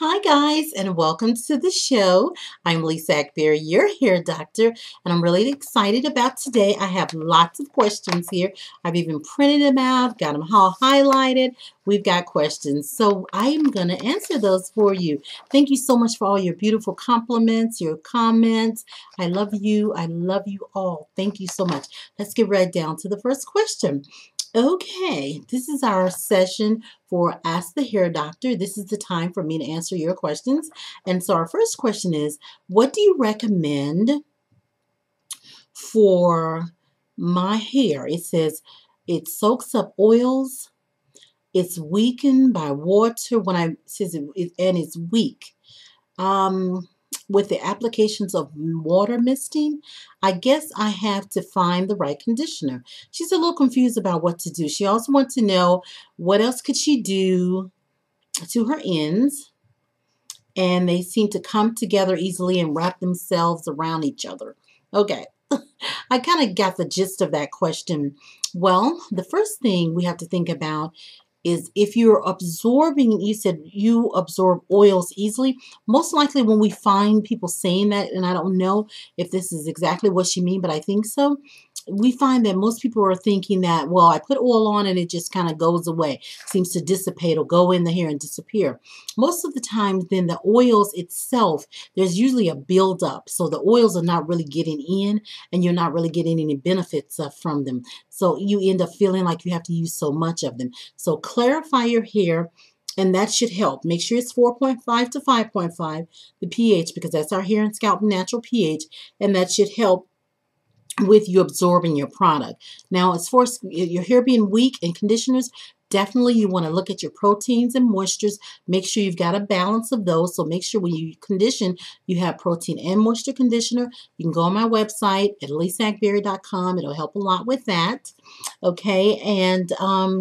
Hi guys, and welcome to the show. I'm Lisa Akbari, your hair doctor, and I'm really excited about today. I have lots of questions here. I've even printed them out, got them all highlighted. We've got questions, so I'm going to answer those for you. Thank you so much for all your beautiful compliments, your comments. I love you. I love you all. Thank you so much. Let's get right down to the first question. Okay, this is our session for Ask the Hair Doctor. This is the time for me to answer your questions. And so our first question is, what do you recommend for my hair? It says it soaks up oils. It's weakened by water when and it's weak. With the applications of water misting, I guess I have to find the right conditioner. She's a little confused about what to do. She also wants to know what else could she do to her ends, and they seem to come together easily and wrap themselves around each other. Okay, I kind of got the gist of that question. Well, the first thing we have to think about is if you're absorbing, you said you absorb oils easily. Most likely when we find people saying that, and I don't know if this is exactly what she means, but I think so, we find that most people are thinking that, well, I put oil on and it just kind of goes away, seems to dissipate or go in the hair and disappear. Most of the time, then the oils itself, there's usually a buildup. So the oils are not really getting in and you're not really getting any benefits from them. So you end up feeling like you have to use so much of them. So clarify your hair, and that should help. Make sure it's 4.5 to 5.5, the pH, because that's our hair and scalp natural pH, and that should help with you absorbing your product. Now, as far as your hair being weak and conditioners, definitely you want to look at your proteins and moistures. Make sure you've got a balance of those. So make sure when you condition, you have protein and moisture conditioner. You can go on my website at lisaakbari.com. It'll help a lot with that. Okay, and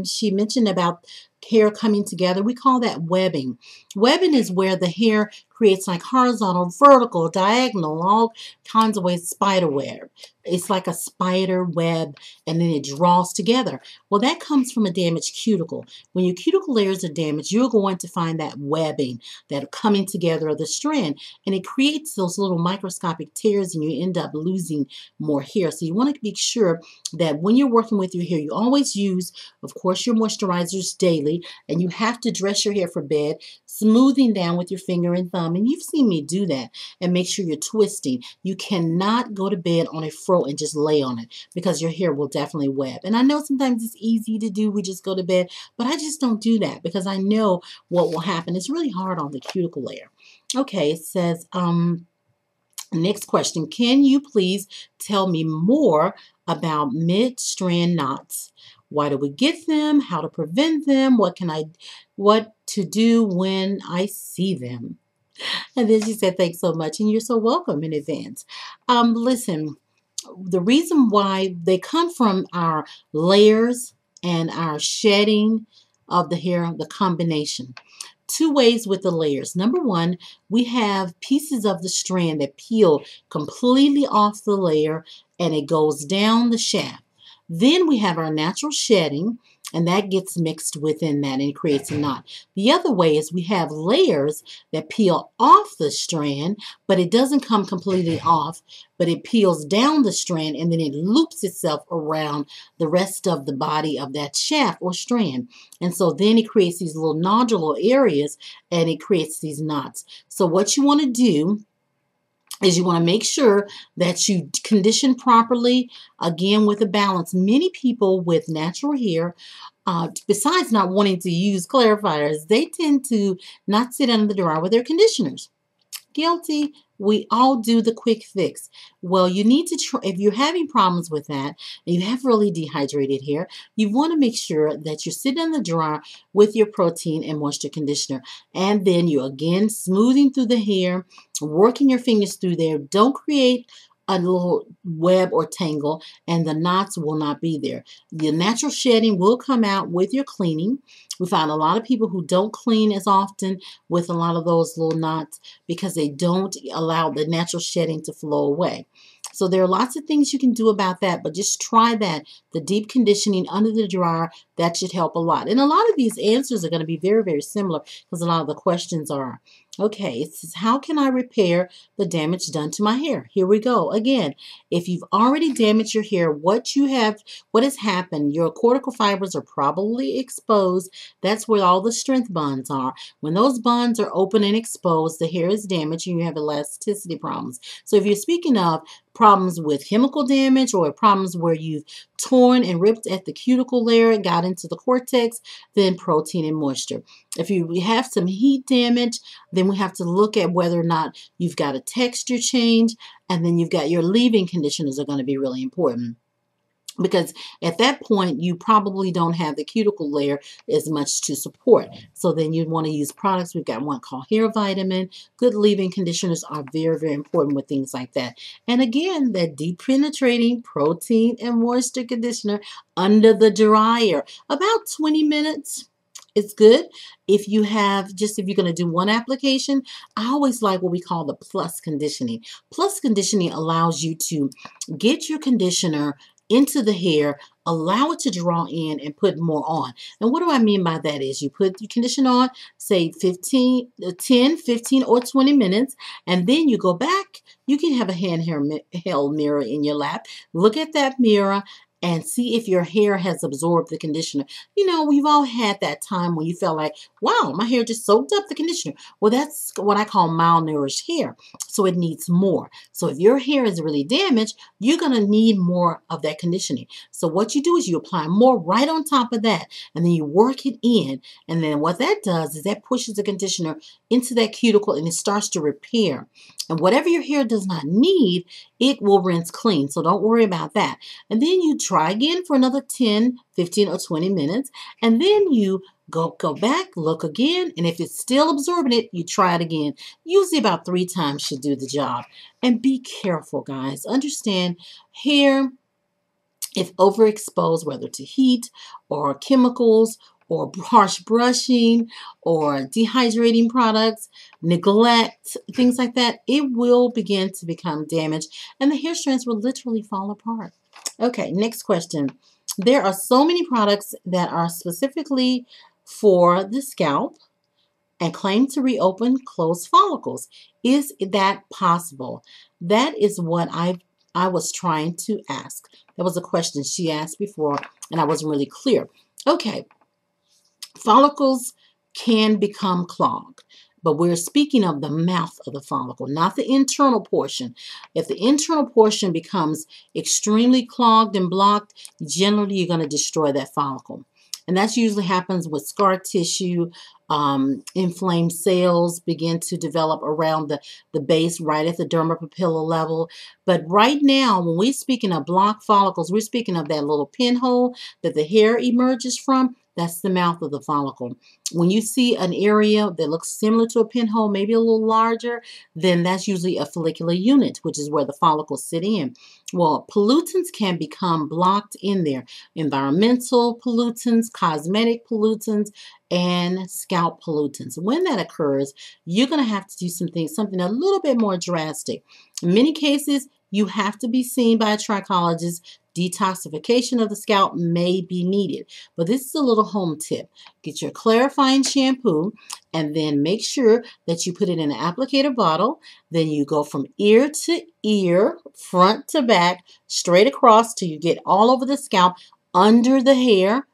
she mentioned about hair coming together. We call that webbing. Webbing is where the hair creates like horizontal, vertical, diagonal, all kinds of ways, spider web. It's like a spider web, and then it draws together. Well, that comes from a damaged cuticle. When your cuticle layers are damaged, you're going to find that webbing, that coming together of the strand, and it creates those little microscopic tears, and you end up losing more hair. So you want to make sure that when you're working with your hair, you always use, of course, your moisturizers daily, and you have to dress your hair for bed, smoothing down with your finger and thumb, and you've seen me do that, and make sure you're twisting. You cannot go to bed on a fro and just lay on it, because your hair will definitely web. And I know sometimes it's easy to do, we just go to bed, but I just don't do that because I know what will happen. It's really hard on the cuticle layer. Okay, it says, next question, can you please tell me more about mid-strand knots? Why do we get them? How to prevent them? What to do when I see them? And then she said, thanks so much, and you're so welcome in advance. Listen, the reason why they come from our layers and our shedding of the hair, the combination. Two ways with the layers. Number one, we have pieces of the strand that peel completely off the layer and it goes down the shaft. Then we have our natural shedding, and that gets mixed within that and creates a knot. The other way is we have layers that peel off the strand, but it doesn't come completely off, but it peels down the strand and then it loops itself around the rest of the body of that shaft or strand. And so then it creates these little nodular areas and it creates these knots. So what you want to do is you want to make sure that you condition properly, again with a balance. Many people with natural hair, besides not wanting to use clarifiers, they tend to not sit under the dryer with their conditioners. Guilty. We all do the quick fix. Well, you need to try, if you're having problems with that and you have really dehydrated hair, you want to make sure that you're sitting in the dryer with your protein and moisture conditioner. And then you're again smoothing through the hair, working your fingers through there. Don't create a little web or tangle, and the knots will not be there. The natural shedding will come out with your cleaning. We find a lot of people who don't clean as often with a lot of those little knots because they don't allow the natural shedding to flow away. So there are lots of things you can do about that, but just try that. The deep conditioning under the dryer, that should help a lot. And a lot of these answers are going to be very, very similar because a lot of the questions are. Okay, it says, how can I repair the damage done to my hair? Here we go. Again, if you've already damaged your hair, what has happened, your cortical fibers are probably exposed. That's where all the strength bonds are. When those bonds are open and exposed, the hair is damaged and you have elasticity problems. So if you're speaking of problems with chemical damage or problems where you've torn and ripped at the cuticle layer and got into the cortex, then protein and moisture. If you have some heat damage, then we have to look at whether or not you've got a texture change, and then you've got your leave-in conditioners are going to be really important. Because at that point, you probably don't have the cuticle layer as much to support. So then you'd want to use products. We've got one called Hair Vitamin. Good leave-in conditioners are very, very important with things like that. And again, that deep penetrating protein and moisture conditioner under the dryer. About 20 minutes. It's good. If you're going to do one application, I always like what we call the plus conditioning. Plus conditioning allows you to get your conditioner into the hair, allow it to draw in and put more on. And what do I mean by that is you put your conditioner on, say 10, 15 or 20 minutes, and then you go back. You can have a handheld mirror in your lap. Look at that mirror and see if your hair has absorbed the conditioner. You know, we've all had that time when you felt like, wow, my hair just soaked up the conditioner. Well, that's what I call malnourished hair. So it needs more. So if your hair is really damaged, you're going to need more of that conditioning. So what you do is you apply more right on top of that, and then you work it in. And then what that does is that pushes the conditioner into that cuticle and it starts to repair. And whatever your hair does not need, it will rinse clean. So don't worry about that. And then you try again for another 10, 15, or 20 minutes. And then you go back, look again. And if it's still absorbing it, you try it again. Usually about 3 times should do the job. And be careful, guys. Understand, hair, if overexposed, whether to heat or chemicals or harsh brushing or dehydrating products, neglect, things like that, it will begin to become damaged and the hair strands will literally fall apart. Okay, next question. There are so many products that are specifically for the scalp and claim to reopen closed follicles. Is that possible? That is what I was trying to ask. That was a question she asked before and I wasn't really clear. Okay. Follicles can become clogged, but we're speaking of the mouth of the follicle, not the internal portion. If the internal portion becomes extremely clogged and blocked, generally you're going to destroy that follicle. And that usually happens with scar tissue. Inflamed cells begin to develop around the base, right at the dermapapilla level. But right now, when we're speaking of blocked follicles, we're speaking of that little pinhole that the hair emerges from. That's the mouth of the follicle. When you see an area that looks similar to a pinhole, maybe a little larger, then that's usually a follicular unit, which is where the follicles sit in. Well, pollutants can become blocked in there. Environmental pollutants, cosmetic pollutants, and scalp pollutants. When that occurs, you're going to have to do something a little bit more drastic. In many cases, you have to be seen by a trichologist. Detoxification of the scalp may be needed, but this is a little home tip. Get your clarifying shampoo and then make sure that you put it in an applicator bottle. Then you go from ear to ear, front to back, straight across till you get all over the scalp, under the hair,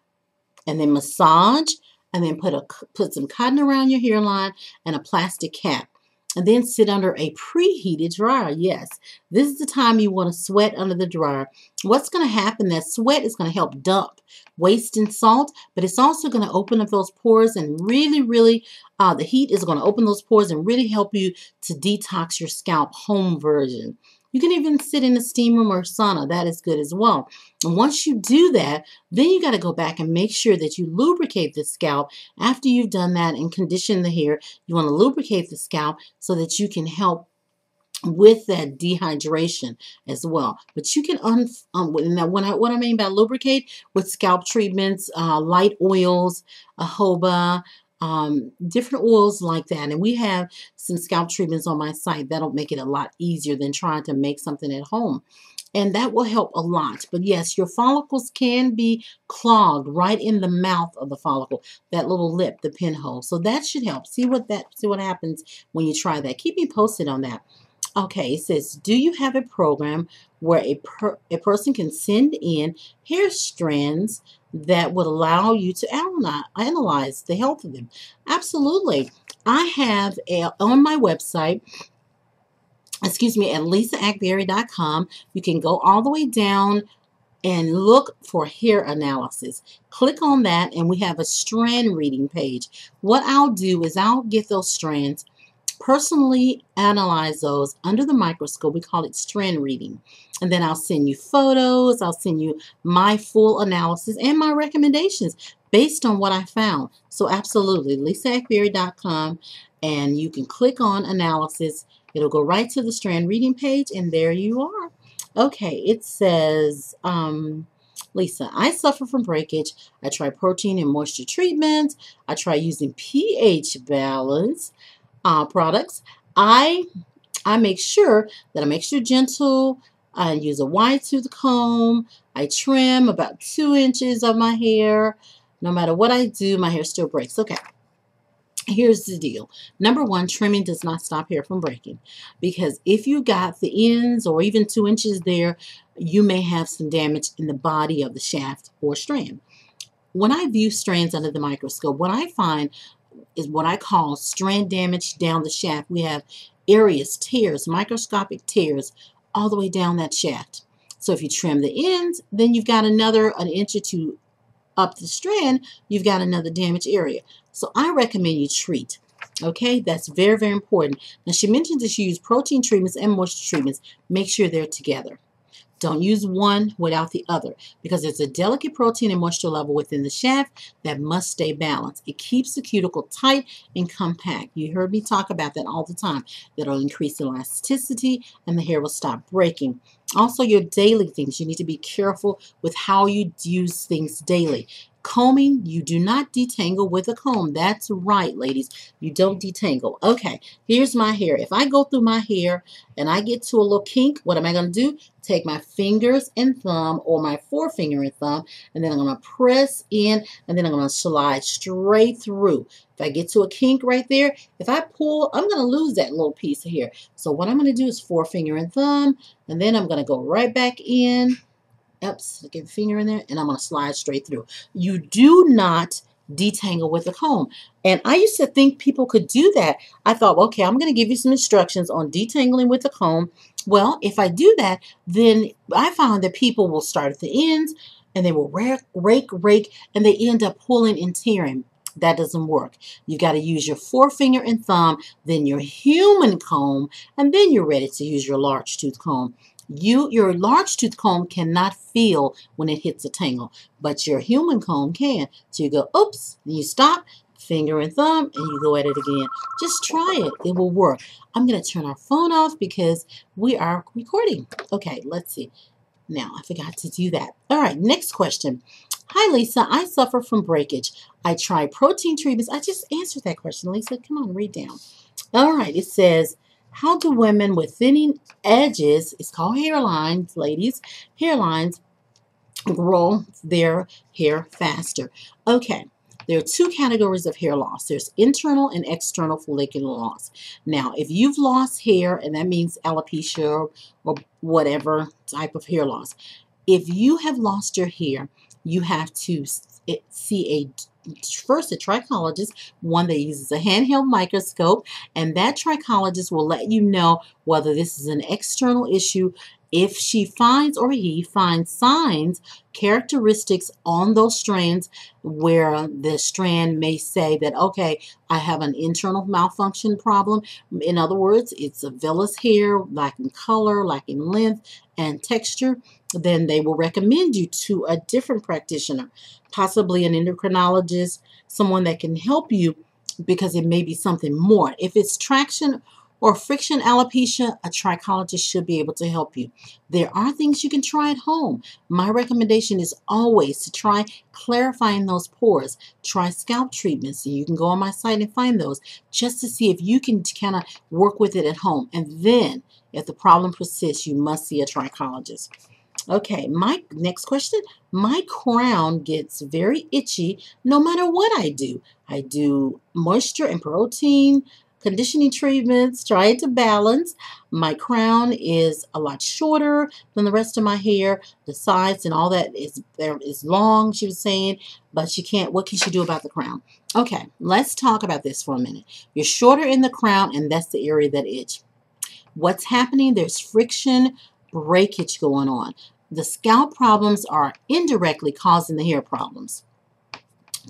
and then massage, and then put some cotton around your hairline and a plastic cap. And then sit under a preheated dryer. Yes, this is the time you want to sweat under the dryer. What's going to happen, that sweat is going to help dump waste and salt, but it's also going to open up those pores and really, the heat is going to open those pores and really help you to detox your scalp, home version. You can even sit in a steam room or sauna. That is good as well. And once you do that, then you got to go back and make sure that you lubricate the scalp. After you've done that and conditioned the hair, you want to lubricate the scalp so that you can help with that dehydration as well. But you can, what I mean by lubricate, with scalp treatments, light oils, jojoba, different oils like that. And we have some scalp treatments on my site that'll make it a lot easier than trying to make something at home. and that will help a lot. But yes, your follicles can be clogged right in the mouth of the follicle, that little lip, the pinhole. So that should help. See what happens when you try that. Keep me posted on that. Okay, it says, do you have a program where a person can send in hair strands that would allow you to analyze the health of them? Absolutely. I have on my website, excuse me, at lisaakbari.com, you can go all the way down and look for hair analysis. Click on that and we have a strand reading page. What I'll do is I'll get those strands, personally analyze those under the microscope. We call it strand reading. And then I'll send you photos. I'll send you my full analysis and my recommendations based on what I found. So absolutely, lisaakbari.com, and you can click on analysis. It'll go right to the strand reading page, and there you are. Okay, it says, Lisa, I suffer from breakage. I try protein and moisture treatments. I try using pH balance products. I make sure that I'm extra gentle. I use a wide tooth comb. I trim about 2 inches of my hair. No matter what I do, my hair still breaks. Okay. Here's the deal. Number one, trimming does not stop hair from breaking, because if you got the ends or even 2 inches there, you may have some damage in the body of the shaft or strand. When I view strands under the microscope, what I find is what I call strand damage down the shaft. We have areas, tears, microscopic tears all the way down that shaft. So if you trim the ends, then you've got an inch or two up the strand, you've got another damaged area. So I recommend you treat. Okay, that's very, very important. Now, she mentioned that she used protein treatments and moisture treatments. Make sure they're together. Don't use one without the other, because there's a delicate protein and moisture level within the shaft that must stay balanced. It keeps the cuticle tight and compact. You heard me talk about that all the time. That'll increase elasticity and the hair will stop breaking. Also, your daily things. You need to be careful with how you use things daily. Combing, you do not detangle with a comb. That's right, ladies. You don't detangle. Okay, here's my hair. If I go through my hair and I get to a little kink, what am I going to do? Take my fingers and thumb, or my forefinger and thumb, and then I'm going to press in, and then I'm going to slide straight through. If I get to a kink right there, if I pull, I'm going to lose that little piece of hair. So what I'm going to do is forefinger and thumb, and then I'm going to go right back in. Oops, get the finger in there, and I'm going to slide straight through. You do not detangle with a comb. And I used to think people could do that. I thought, okay, I'm going to give you some instructions on detangling with a comb. Well, if I do that, then I found that people will start at the ends, and they will rake, and they end up pulling and tearing. That doesn't work. You got to use your forefinger and thumb, then your human comb, and then you're ready to use your large tooth comb. Your large tooth comb cannot feel when it hits a tangle, but your human comb can. So you go, oops, then you stop, finger and thumb, and you go at it again. Just try it. It will work. I'm going to turn our phone off because we are recording. Okay, let's see. Now, I forgot to do that. All right, next question. Hi, Lisa. I suffer from breakage. I try protein treatments. I just answered that question, Lisa. Come on, read down. All right, it says, how do women with thinning edges, it's called hairlines, ladies, hairlines, grow their hair faster? Okay, there are 2 categories of hair loss. There's internal and external follicular loss. Now, if you've lost hair, and that means alopecia or whatever type of hair loss, if you have lost your hair, you have to see first a trichologist, one that uses a handheld microscope, and that trichologist will let you know whether this is an external issue. If she finds, or he finds, signs, characteristics on those strands where the strand may say that, okay, I have an internal malfunction problem. In other words, it's a vellus hair, lacking color, lacking length and texture, then they will recommend you to a different practitioner, possibly an endocrinologist, someone that can help you, because it may be something more. If it's traction or friction alopecia, a trichologist should be able to help you. There are things you can try at home. My recommendation is always to try clarifying those pores. Try scalp treatments. You can go on my site and find those just to see if you can kind of work with it at home. And then, if the problem persists, you must see a trichologist. Okay, my next question. My crown gets very itchy no matter what I do. I do moisture and protein conditioning treatments, trying to balance. My crown is a lot shorter than the rest of my hair. The sides and all that is long, she was saying, but she can't. What can she do about the crown? Okay, let's talk about this for a minute. You're shorter in the crown, and that's the area that itch. What's happening? There's friction, breakage going on. The scalp problems are indirectly causing the hair problems.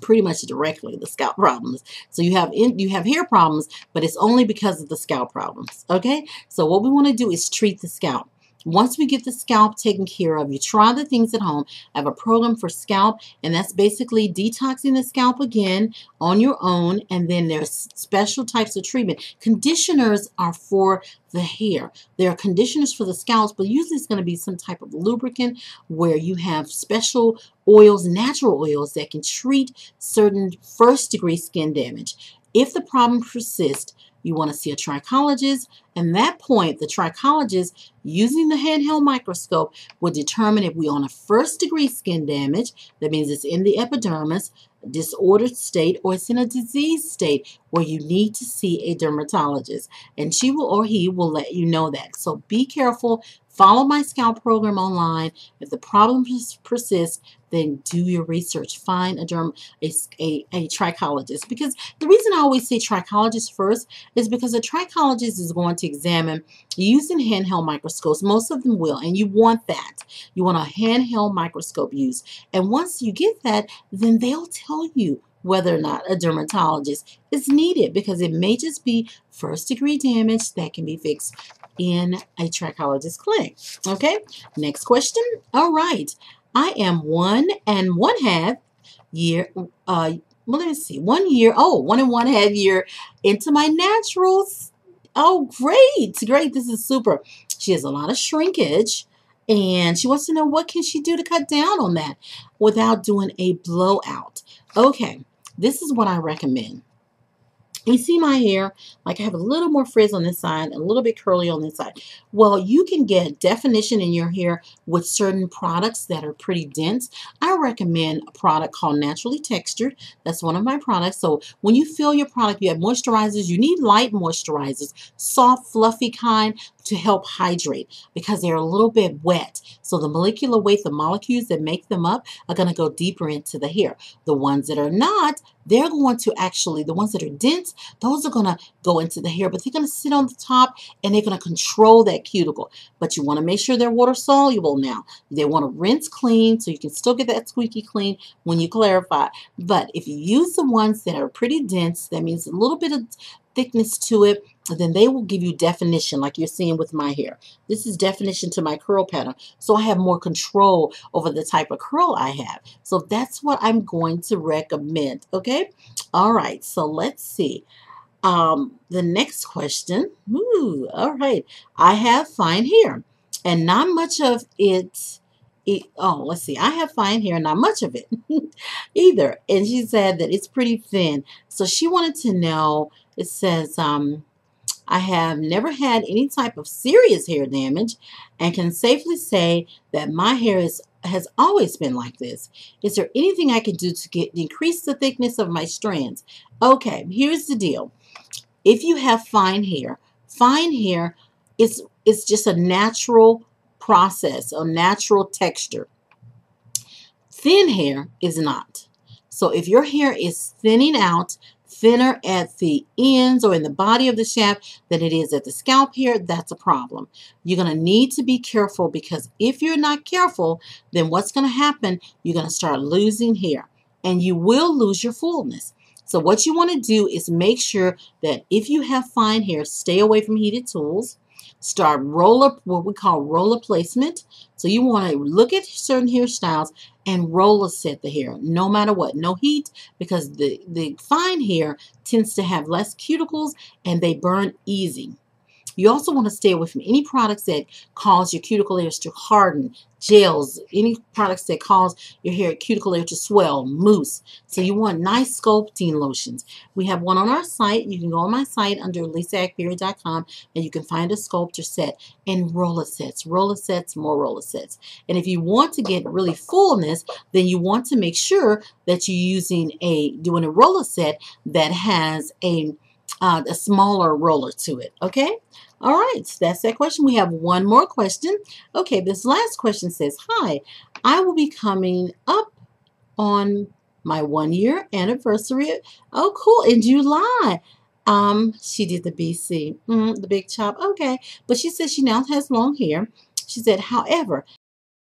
Pretty much directly, the scalp problems. So you have hair problems, but it's only because of the scalp problems. Okay? So what we want to do is treat the scalp. Once we get the scalp taken care of, you try the things at home. I have a program for scalp, and that's basically detoxing the scalp again on your own, and then there's special types of treatment. Conditioners are for the hair. There are conditioners for the scalps, but usually it's going to be some type of lubricant where you have special oils, natural oils that can treat certain first-degree skin damage. If the problem persists, you want to see a trichologist, and at that point, the trichologist, using the handheld microscope, will determine if we're on a first-degree skin damage. That means it's in the epidermis, disordered state, or it's in a disease state where you need to see a dermatologist, and she will or he will let you know that. So be careful. Follow my scalp program online. If the problem persists, then do your research. Find a trichologist. Because the reason I always say trichologist first is because a trichologist is going to examine using handheld microscopes. Most of them will, and you want that. You want a handheld microscope used. And once you get that, then they'll tell you whether or not a dermatologist is needed, because it may just be first-degree damage that can be fixed in a trichologist clinic. Okay, next question. All right, I am 1.5 years. Well, let me see. 1 year. Oh, 1.5 years into my naturals. Oh, great, great. This is super. She has a lot of shrinkage, and she wants to know what can she do to cut down on that without doing a blowout. Okay, this is what I recommend. You see my hair, like I have a little more frizz on this side, a little bit curly on this side. Well, you can get definition in your hair with certain products that are pretty dense. I recommend a product called Naturally Textured. That's one of my products. So when you fill your product, you have moisturizers. You need light moisturizers, soft, fluffy kind, to help hydrate because they're a little bit wet. So the molecular weight, the molecules that make them up, are going to go deeper into the hair. The ones that are not, they're going to actually, the ones that are dense, those are going to go into the hair, but they're going to sit on the top and they're going to control that cuticle. But you want to make sure they're water soluble now. They want to rinse clean so you can still get that squeaky clean when you clarify. But if you use the ones that are pretty dense, that means a little bit of thickness to it, then they will give you definition like you're seeing with my hair. This is definition to my curl pattern. So I have more control over the type of curl I have. So that's what I'm going to recommend. Okay. All right. So let's see. The next question. Ooh, all right. I have fine hair and not much of it. Oh, let's see. I have fine hair, not much of it either. And she said that it's pretty thin. So she wanted to know, it says, I have never had any type of serious hair damage and can safely say that my hair has always been like this. Is there anything I can do to increase the thickness of my strands? Okay, here's the deal. If you have fine hair is just a natural process, a natural texture. Thin hair is not. So if your hair is thinning out, thinner at the ends or in the body of the shaft than it is at the scalp hair, that's a problem. You're going to need to be careful, because if you're not careful, then what's going to happen, you're going to start losing hair and you will lose your fullness. So what you want to do is make sure that if you have fine hair, stay away from heated tools. Start what we call roller placement. So you want to look at certain hairstyles and roller set the hair, no matter what. No heat, because the fine hair tends to have less cuticles and they burn easy. You also want to stay away from any products that cause your cuticle layers to harden, gels, any products that cause your hair cuticle layer to swell, mousse. So you want nice sculpting lotions. We have one on our site. You can go on my site under lisaakbari.com and you can find a sculptor set and roller sets, more roller sets. And if you want to get really fullness, then you want to make sure that you're doing a roller set that has a smaller roller to it. Okay. All right. So that's that question. We have one more question. Okay. This last question says, hi, I will be coming up on my 1-year anniversary. Oh, cool. In July. She did the BC, the big chop. Okay. But she said she now has long hair. She said, however,